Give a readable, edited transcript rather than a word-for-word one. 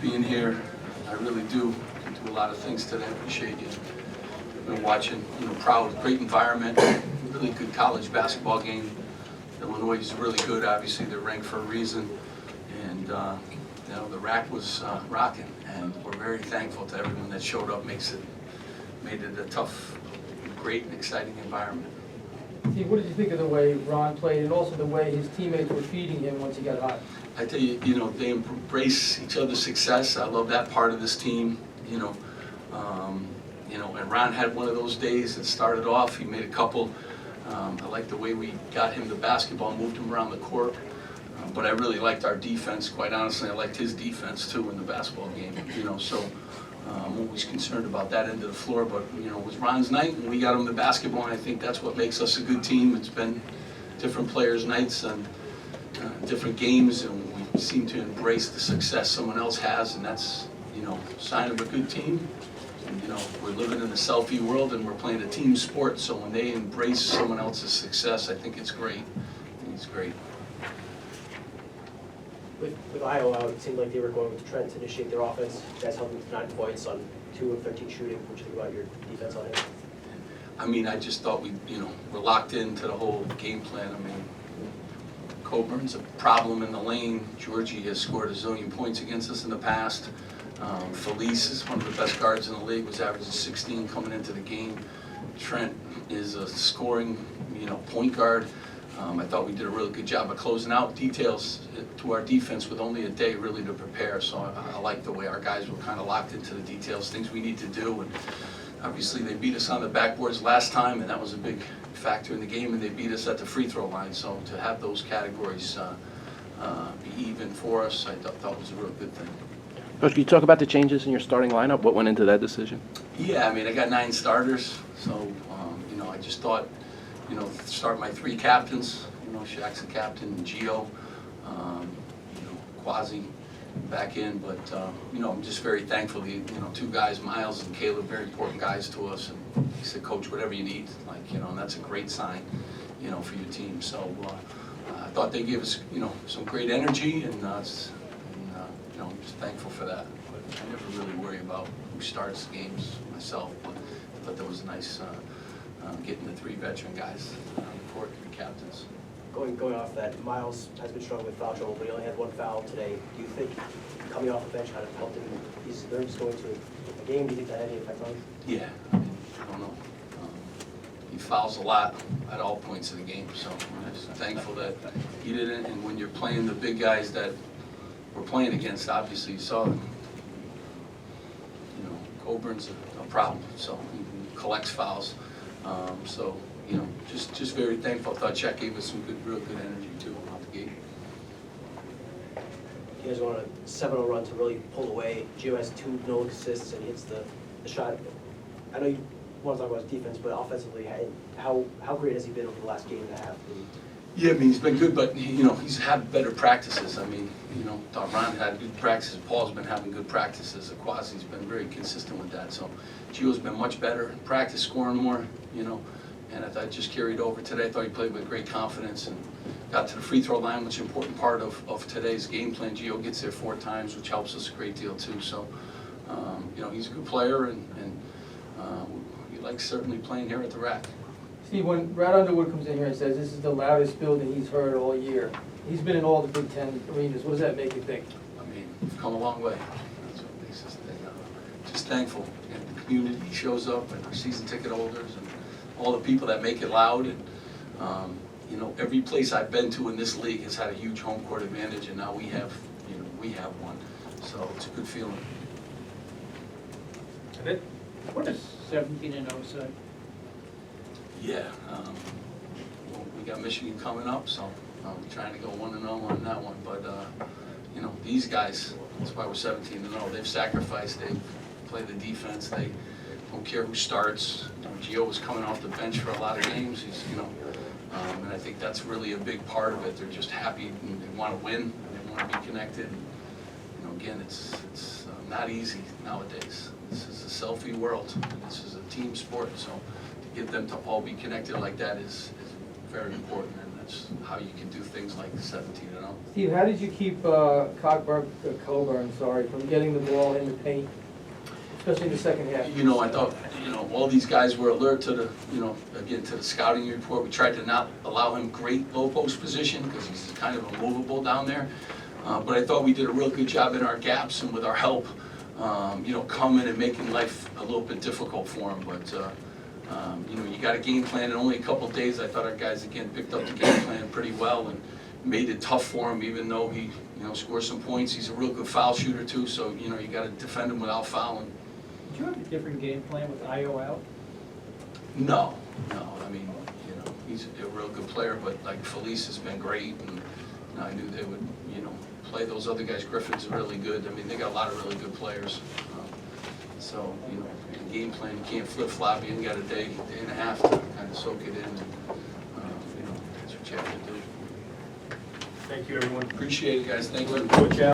being here. I really do. You do a lot of things today. I appreciate you. Been watching, proud, great environment, really good college basketball game. Illinois is really good. Obviously, they're ranked for a reason, and the RAC was rocking. And we're very thankful to everyone that showed up. Made it a tough, great, and exciting environment. Steve, what did you think of the way Ron played, and also the way his teammates were feeding him once he got hot? I tell you, they embrace each other's success. I love that part of this team. And Ron had one of those days that started off. He made a couple. I like the way we got him the basketball, moved him around the court. But I really liked our defense. Quite honestly, I liked his defense too in the basketball game. So I'm always concerned about that end of the floor. But it was Ron's night, and we got him the basketball. And I think that's what makes us a good team. It's been different players' nights and different games, and we seem to embrace the success someone else has, and that's a sign of a good team. And, we're living in a selfie world, and we're playing a team sport. So when they embrace someone else's success, I think it's great. It's great. With Iowa out, it seemed like they were going with Trent to initiate their offense. You guys held them to 9 points on 2 of 13 shooting. What do you think about your defense on him? I mean, I just thought we're locked into the whole game plan. I mean, Coburn's a problem in the lane. Georgie has scored a zillion points against us in the past. Felice is one of the best guards in the league, was averaging 16 coming into the game. Trent is a scoring, point guard. I thought we did a really good job of closing out details to our defense with only a day really to prepare. So I like the way our guys were kind of locked into the details, things we need to do. And obviously they beat us on the backboards last time, and that was a big factor in the game, and they beat us at the free throw line. So to have those categories be even for us, I thought was a real good thing. Coach, can you talk about the changes in your starting lineup? What went into that decision? Yeah, I mean, I got 9 starters, so I just thought, start my 3 captains. Shaq's the captain, Gio, Quasi back in, but I'm just very thankful. The 2 guys, Miles and Caleb, very important guys to us. And he said, "Coach, whatever you need," and that's a great sign, for your team. So I thought they gave us, some great energy, and I'm just thankful for that. But I never really worry about who starts games myself. But I thought that was nice getting the 3 veteran guys on the court to be captains. Going off that, Miles has been struggling with foul trouble, but he only had 1 foul today. Do you think coming off the bench kind of helped him? He's nervous going to a game. Do you think that had any effect on him? Yeah, I mean, I don't know. He fouls a lot at all points of the game, so I'm just thankful that he didn't. And when you're playing the big guys that we're playing against, obviously you saw, Coburn's a problem, so he collects fouls. So, just very thankful. I thought Czech gave us some real good energy too out the gate. You guys went on a 7-0 run to really pull away. Gio has 2 no assists and hits the shot. I know you want to talk about his defense, but offensively, how great has he been over the last game and a half? Yeah, I mean, he's been good, but he's had better practices. I mean, thought Ron had good practices. Paul's been having good practices. Quasi's been very consistent with that. So Gio's been much better in practice, scoring more. And I thought it just carried over today. I thought he played with great confidence and got to the free throw line, which is an important part of today's game plan. Gio gets there 4 times, which helps us a great deal too. So, he's a good player, and he likes certainly playing here at the RAC. Steve, when Brad Underwood comes in here and says this is the loudest building he's heard all year, he's been in all the Big Ten arenas. What does that make you think? I mean, we've come a long way. That's what makes us think. Just thankful. And the community shows up, and our season ticket holders, and all the people that make it loud. And every place I've been to in this league has had a huge home court advantage, and now we have one. So it's a good feeling. What does 17-0 say? Yeah, we got Michigan coming up, so we're trying to go 1-0 on that one. But these guys, that's why we're 17-0. They've sacrificed. They play the defense. They don't care who starts. Gio was coming off the bench for a lot of games. He's, and I think that's really a big part of it. They're just happy and they want to win and they want to be connected. And, again, it's not easy nowadays. This is a selfie world. This is a team sport, so to get them to all be connected like that is very important, and it's how you can do things like 17 and 0. Steve, how did you keep Coburn, from getting the ball in the paint, especially in the second half? You know, I thought, all these guys were alert to the, again, to the scouting report. We tried to not allow him great low post position because he's kind of immovable down there. But I thought we did a real good job in our gaps and with our help, coming and making life a little bit difficult for him. But, you got a game plan in only a couple of days. I thought our guys, again, picked up the game plan pretty well and made it tough for him, even though he, scored some points. He's a real good foul shooter too, so, you got to defend him without fouling. Did you have a different game plan with Io out? No, I mean, he's a real good player, but like Felice has been great, and I knew they would, play those other guys. Griffin's really good. I mean, they got a lot of really good players. So, the game plan, you can't flip-flop. You got a day and a half to kind of soak it in, and, that's what you have to do. Thank you, everyone. Appreciate it, guys. Thank you. Coach